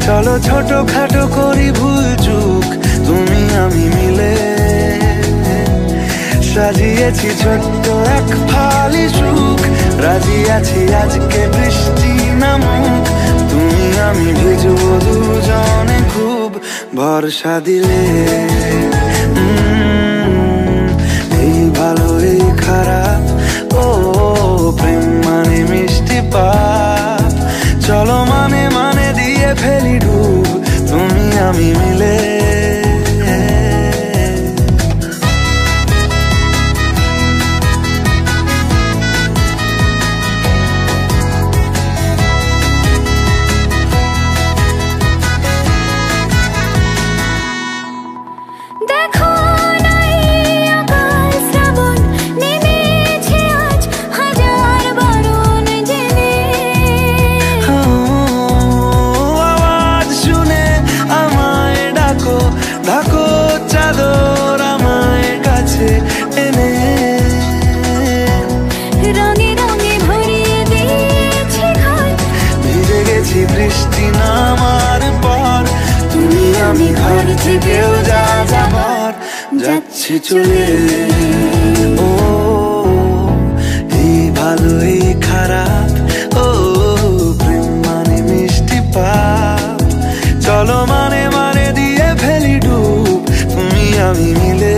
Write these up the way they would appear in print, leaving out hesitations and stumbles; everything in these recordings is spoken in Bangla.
चलो छोटो खाटो करी भूल चूक तुमी आमी मिले সাজিয়েছি ছোট্ট এক ফালি সুখ রাজি আছি আজকে বৃষ্টি নামুক তুমি আমি ভিজবো দুজনে খুব ভরসা দিলে এই ভালো এই খারাপ ও প্রেম মানে মিষ্টি পাপ চলো মানে মানে দিয়ে ফেলি ডুব তুমি আমি মিলে যাচ্ছে চলে ও এই ভালো এই খারাপ ও প্রেম মানে মিষ্টি পাপ চলো মানে মানে দিয়ে ফেলি ডুব তুমি আমি মিলে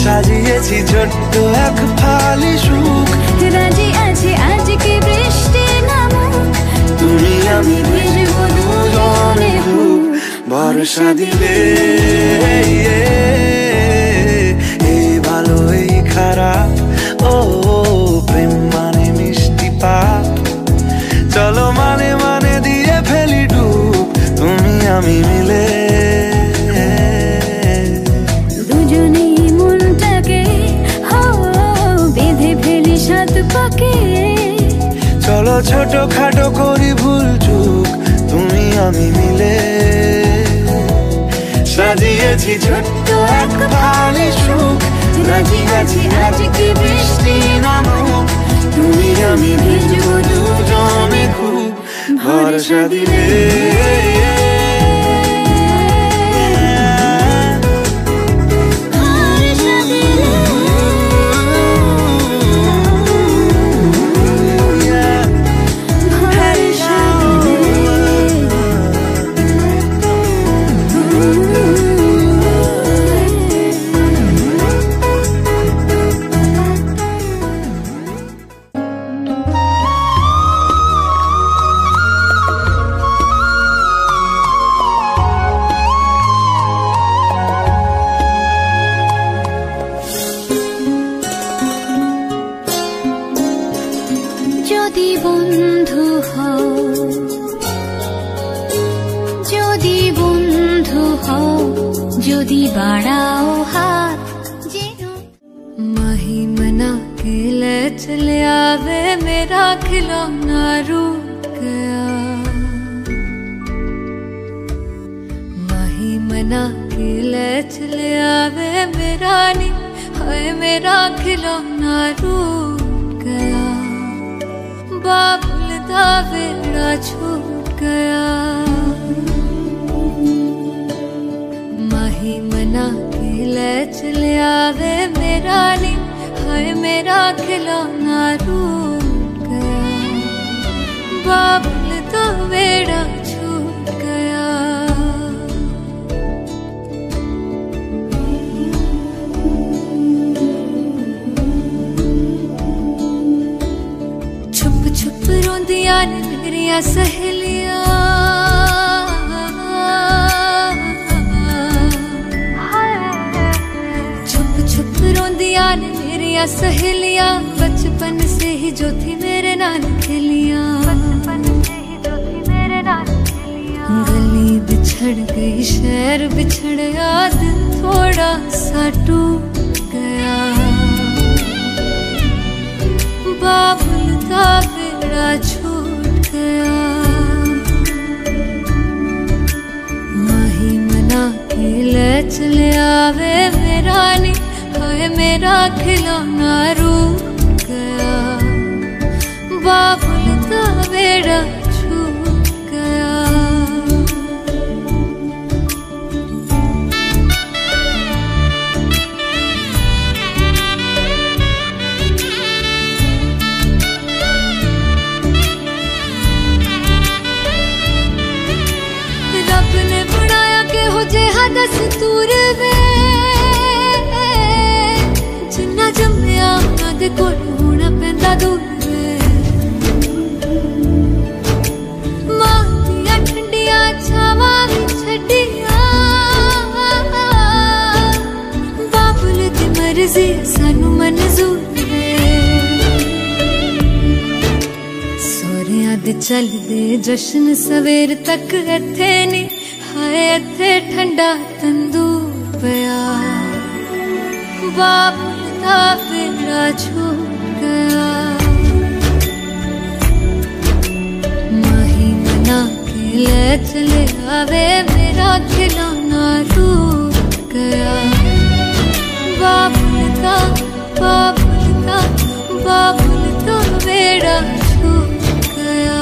সাজিয়েছি ছোট্ট এক ফালি সুখ রাজি আছি আজকে বৃষ্টি নামুক তুমি আমি ভিজবো দুজনে খুব ভরসা দিলে এই ভালো এই খারাপ ও প্রেম মানে মিষ্টি পাপ চলো মানে মানে দিয়ে ফেলি ডুব তুমি আমি মিলে চলো ছোট খাটো করি ভুল চুক তুমি আমি মিলে সাজিয়েছি ছোট্ট এক ফালি সুখ রাজি আছি আজকে বৃষ্টি নামুক তুমি আমি ভিজবো দুজনে খুব ভরসা দিলে যদি বাড়াও হাত माही मना के ले चले आवे मेरा खिलौना रुक गया माही मना के ले चले आवे मेरा नी हाय मेरा खिलौना रूठ गया, बाबुल दा वेड़ा छूट गया। माही मना के ले चलिया वे मेरा नी, हाय मेरा खिलौना रूठ गया, बाबुल दा वेड़ा छूट गया। छुप छुप रोंदियां ने मेरिया सहेलियां, छुप छुप रोंदियां ने मेरिया सहेलियां, बचपन से ही जो थी मेरे नाल खेलियां, गली बिछड़ गई शहर बिछड़ गया, दिल थोड़ा सा टूट गया, बाबुल दा वेड़ा छूट गया। माही मना के ले चलिया वे मेरा नी, हाय मेरा खिलौना रूठ गया, बाबुल दा वेड़ा छूट गया। रब ने बनाया के हो जे दस्तूर वे, जिन्ना जम्मिया उन्हां दे कोल होना पैंदा दूर वे। मां दियां ठंडियां छावां भी छड्डियां, बाबुल दी मर्जी सानू मंजूर वे। सोहरियां दे चलदे जश्न सवेर तक इत्थे नी, हाय इत्थे ठंडा तंदूर पिया, बाबुल दा वेड़ा छूट गया। माही मना के ले चले आवे मेरा खिलौना रूठ गया, बाबुल दा वेड़ा छूट गया।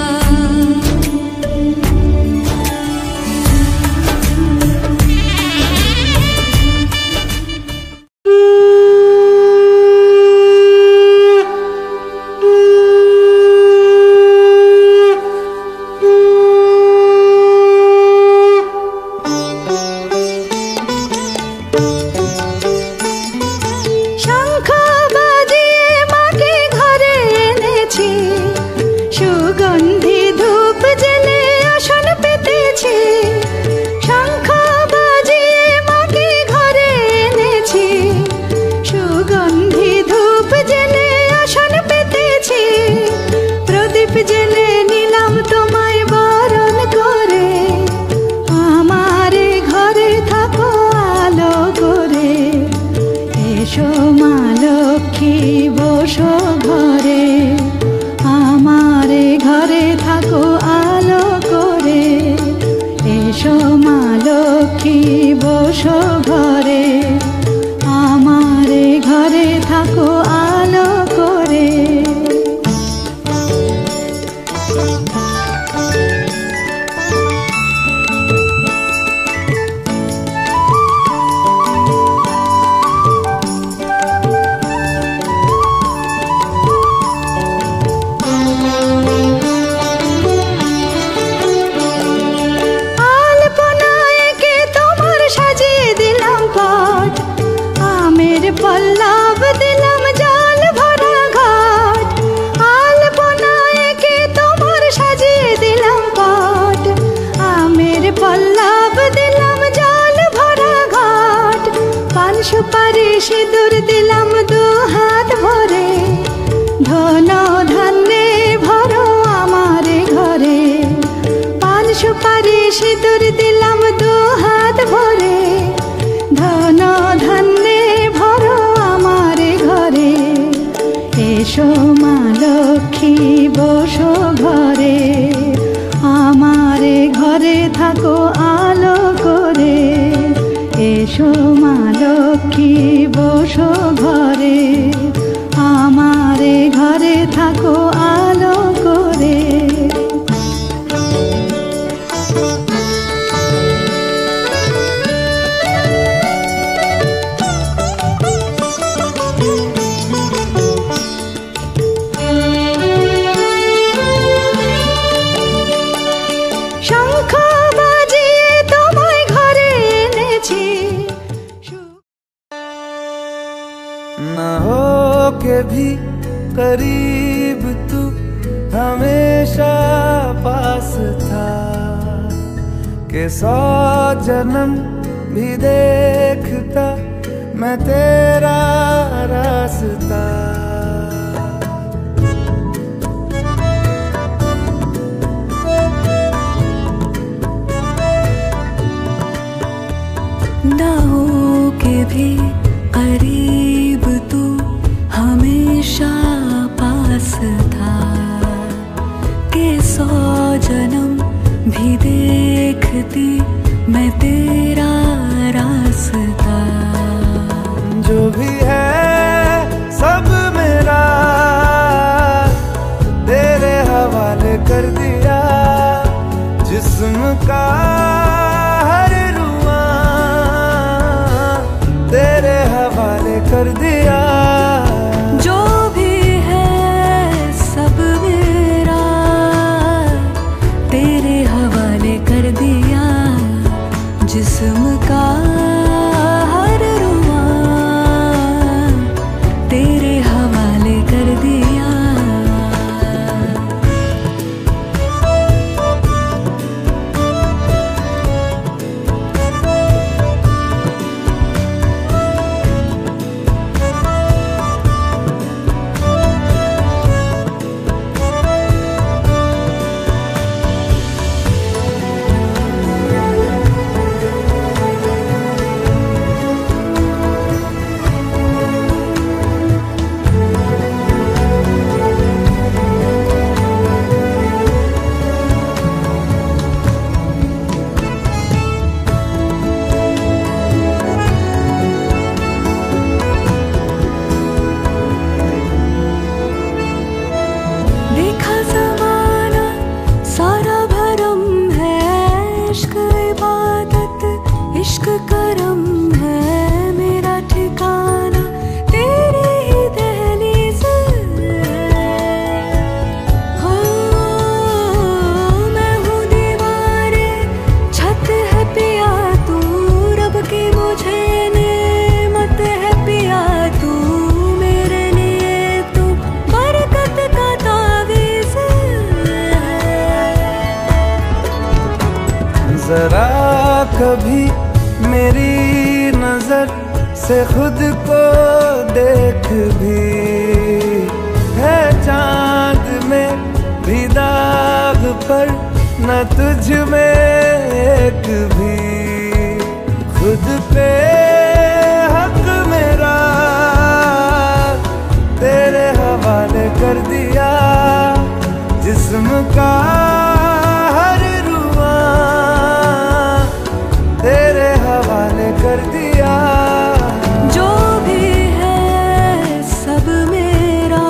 সিঁদুর দিলাম দু হাত ভরে, ধন ধান্যে ভরো আমারে ঘরে। পান সুপারি সিঁদুর দিলাম দু হাত ভরে, ধন ধান্যে ভরো আমারে ঘরে। এসো মা লক্ষ্মী বসো ঘরে, আমারে ঘরে থাকো আলো করে। এসো মা লক্ষ্মী বসো ঘরে। न हो के भी करीब तू हमेशा पास था, के 100 जन्म भी देखता मैं तेरा रास्ता। ना हो के भी करीब तू हमेशा पास था, के 100 जन्म भी देखती मैं तेरा रास्ता। जो भी है सब मेरा तेरे हवाले कर दिया, जिस्म का हर रुआ तेरे हवाले कर दिया। जो भी है सब मेरा तेरे हवाले कर दिया, जिस्म का हर रुआ तेरे हवाले कर दिया। जरा कभी मेरी नजर से खुद को देख भी, है चांद में भी दाग पर न तुझ में एक भी। खुद पे हक मेरा तेरे हवाले कर दिया, जिस्म का हर रुआ तेरे हवाले कर दिया। जो भी है सब मेरा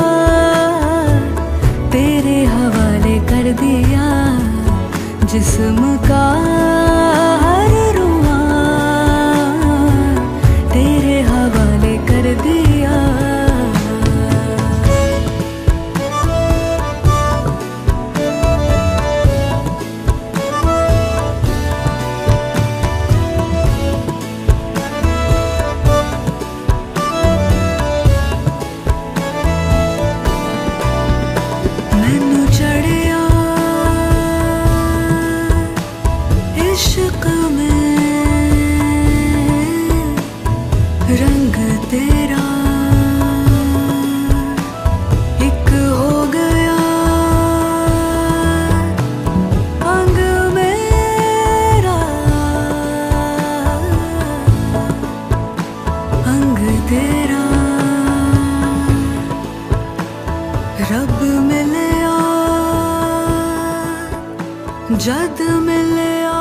तेरे हवाले कर दिया, जिस्म का हर रुआ तेरे हवाले कर दिया। रंग तेरा एक हो गया, अंग मेरा अंग तेरा। रब मिलया जद मिलया।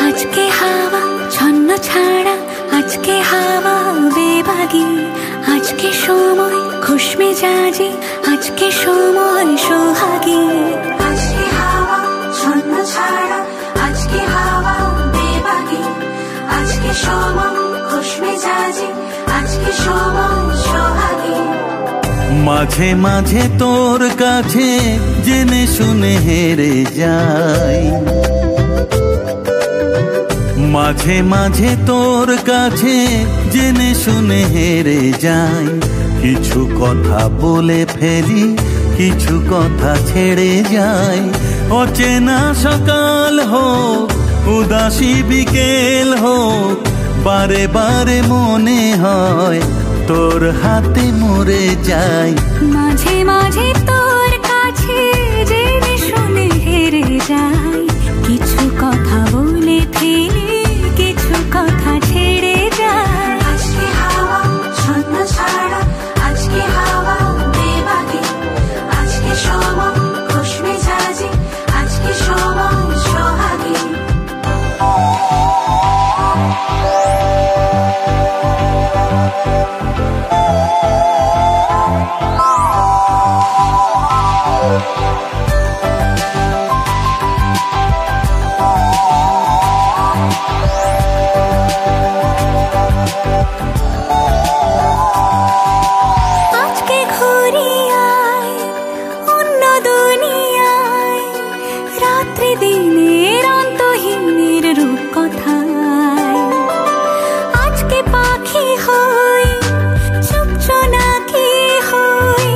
আজকে হাওয়া ছন্ন ছাড়া, আজকে হাওয়া বেবাগী, আজকে সময় খুশ মেজাজি, আজকে সময় সোহাগী। আজকে হাওয়া ছন্ন ছাড়া, আজকে হাওয়া বেবাগী, আজকে সময় খুশ মেজাজি, আজকে সময় সোহাগী। মাঝে মাঝে তোর কাছে জেনে শুনে হেরে যাই, মাঝে মাঝে তোর কাছে জেনে শুনে হেরে যাই। কিছু কথা বলে ফেলি, কিছু কথা ছেড়ে যাই। অচেনা সকাল হোক, উদাসী বিকেল হোক, বারে বারে মনে হয় তোর হাতে মরে যাই। মাঝে মাঝে তোর কাছে জেনে শুনে হেরে যাই। কিছু কথা বলে ফেলি, কিছু কথা ছেড়ে যাই। আজকে হাওয়া ছন্ন ছাড়া, আজকে হাওয়া বেবাগে, আজকে সময় খুশ মেজাজে, আজকে সময় সোহাগে। আজকে ঘুরি আয় অন্য দুনিয়ায়, রাত্রি দিনের অন্তহীনের রূপ কথায়। আজকে পাখি হই, চুপচুনাকি হই,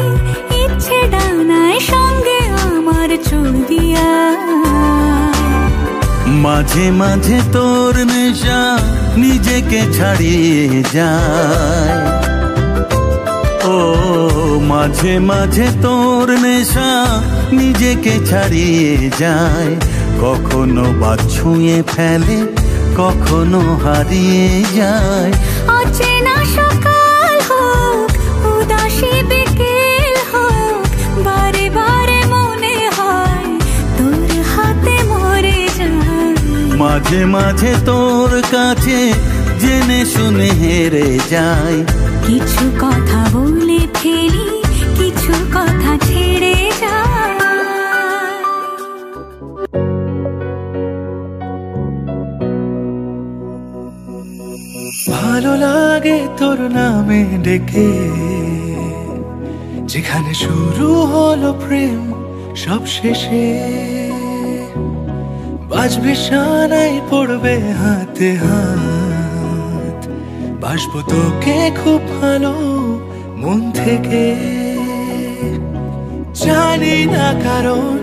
ইচ্ছে ডানায় সঙ্গে আমার চলবি আয়। মাঝে মাঝে তোর নেশা নিজেকে ছাড়িয়ে যায়। ও মাঝে মাঝে তোর নেশা নিজেকে ছাড়িয়ে যায়। কখনো বা ছুঁয়ে ফেলে, কখনো হারিয়ে যায়। অচেনা সকাল হোক, উদাসী বিকেল হোক, বারে বারে মনে হয় তোর হাতে মরে যায়। মাঝে মাঝে তোর কাছে জেনে শুনে হেরে যাই। কিছু কথা বলে ফেলি, কিছু কথা ছেড়ে যাই। ভালো লাগে তোর নামে ডেকে, যেখানে শুরু হলো প্রেম সব শেষে। বাজবে শানাই, পড়বে হাতে হাত, বাসবো তোকে খুব ভালো মন থেকে। জানি না কারণ,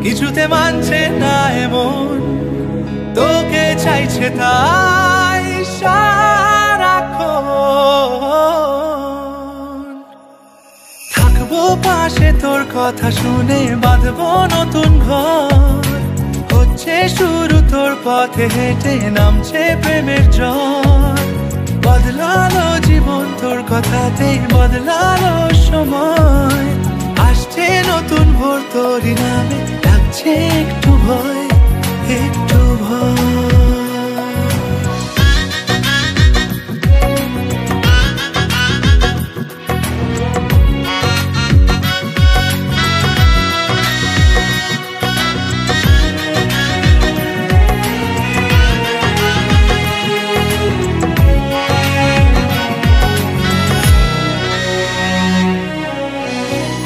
কিছুতে মানছে না এমন, তোকে চাইছে তাই সারাক্ষণ। থাকবো পাশে তোর কথা শুনে, বাঁধবো নতুন ঘর। হচ্ছে শুরু তোর পথে হেঁটে, নামছে প্রেমের ঝড়। বদলালো জীবন তোর কথাতে, বদলালো সময়। আসছে নতুন ভোর তোরই নামে, লাগছে একটু ভয়, একটু ভয়।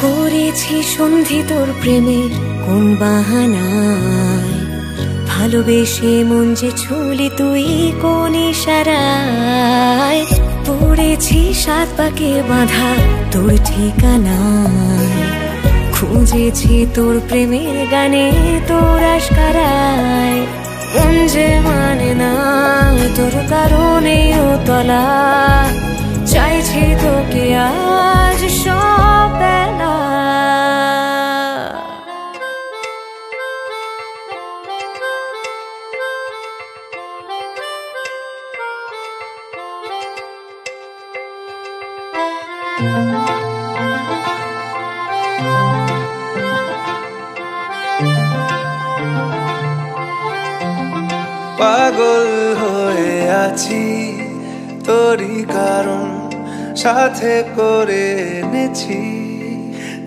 করেছি সন্ধি তোর প্রেমের কোন বাহানায়, ভালোবেসে মন যে ছুলি তুই কোন ইশারায়। পড়েছি সাত পাকে বাঁধা তোর ঠিকানায়, খুঁজেছি তোর প্রেমের গানে তোর আশকারায়। মন যে মানে না তোর কারণে ও তলা, চাইছি তোকে আজ সব বেলা। পাগল হয়ে আছি তোরই কারণ, সাথে করে এনেছি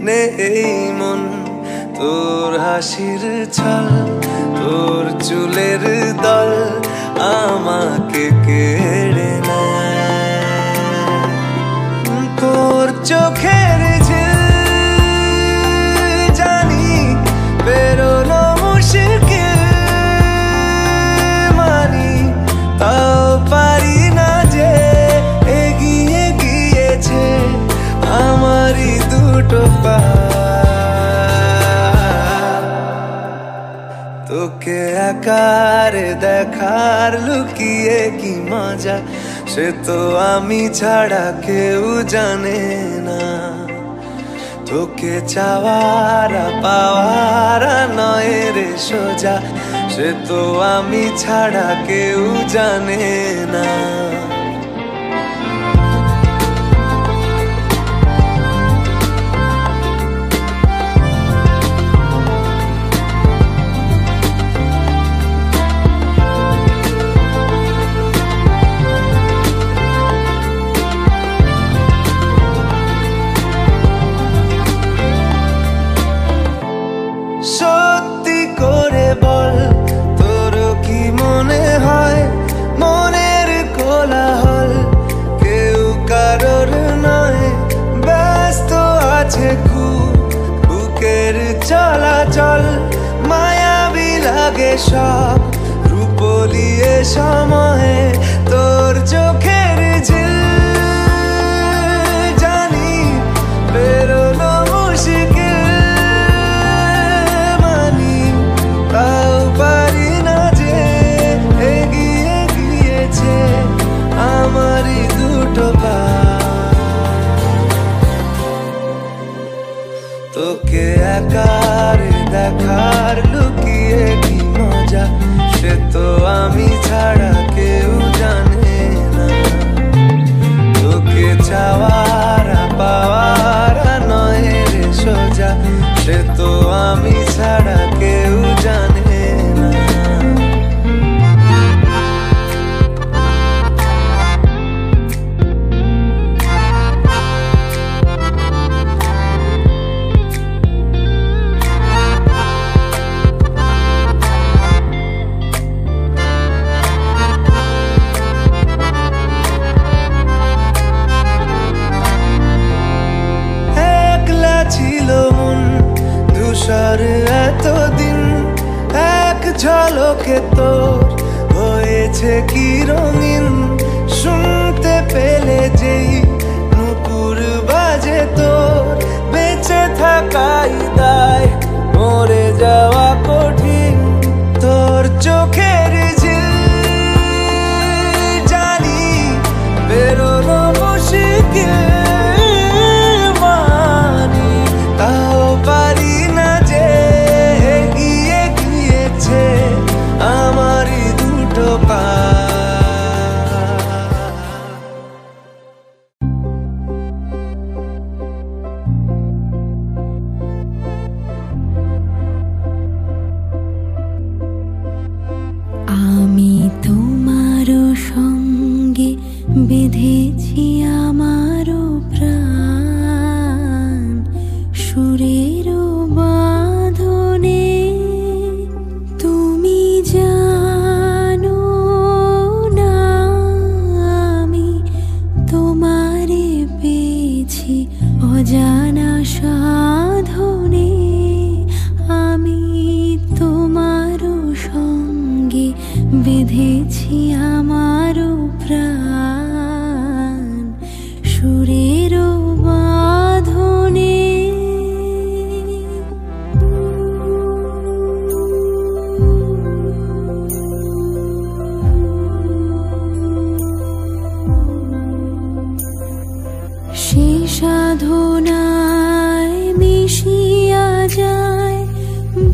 নে এই মন। তোর হাসির ছল, তোর চুলের দল আমাকে কেড়ে নেয়। তোর চোখের ঝিল দুটো পা। তোকে আকারে দেখার লুকিয়ে কি মজা, সে তো আমি ছাড়া কেউ জানে না। তোকে চাওয়ারা পাওয়ারা নয় রে সোজা, সে তো আমি ছাড়া কেউ জানে না। সত্যি করে বল, তোর কি মনে হয় মনের কোলাহল কেউ কারোর নয়, ব্যস্ত আছে খুব বুকের চলাচল, মায়াবী লাগে সব রূপলিয়ে সময়ে তোর চোখের ঝিল। জানি বেরোনো মুশকিল, তাও পারি না যে এগিয়ে গিয়েছে আমারই দুটো পা। তোকে একারে দেখার লুকিয়ে কি মজা, সে তো আমি ছাড়া কেউ জানে না। তোকে চাওয়ারা পাওয়ারা নয় রে সোজা, সে তো আমি ছাড়া কেউ জানে না। একলা ছিল মন ধূসর এতদিন, এক ঝলকে তোর হয়েছে কি রঙিন। শুনতে পেলে যেই নুপুর বাজে তোর, বেঁচে থাকাই দায় মরে যাওয়া কঠিন। তোর চোখের ঝিল জানি বেরোনো মুশকিল, মানি তাও পারি না যে এগিয়ে গিয়েছে আমারই দুটো পা। আমি তোমারও সঙ্গে বেঁধেছি আমারও প্রাণ, সুরেরও বাঁধনে। তুমি জানো না আমি তোমারে পেয়েছি অজানা সাধনে। আমি তোমারও সঙ্গে বেঁধেছি আমারও প্রাণ, সুরেরও বাঁধনে। সে সাধনায় মিশিয়া যায়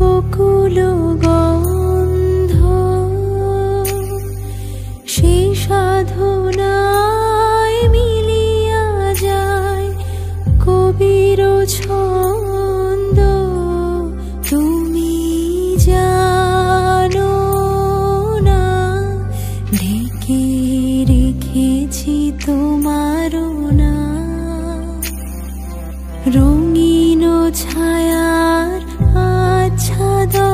বকুল গন্ধ, সে সাধনায় মিলিয়া যায় কবির ছন্দ। তুমি জানো না ঢেকে রেখেছি তোমারও না, রঙিন ছায়ার আচ্ছাদন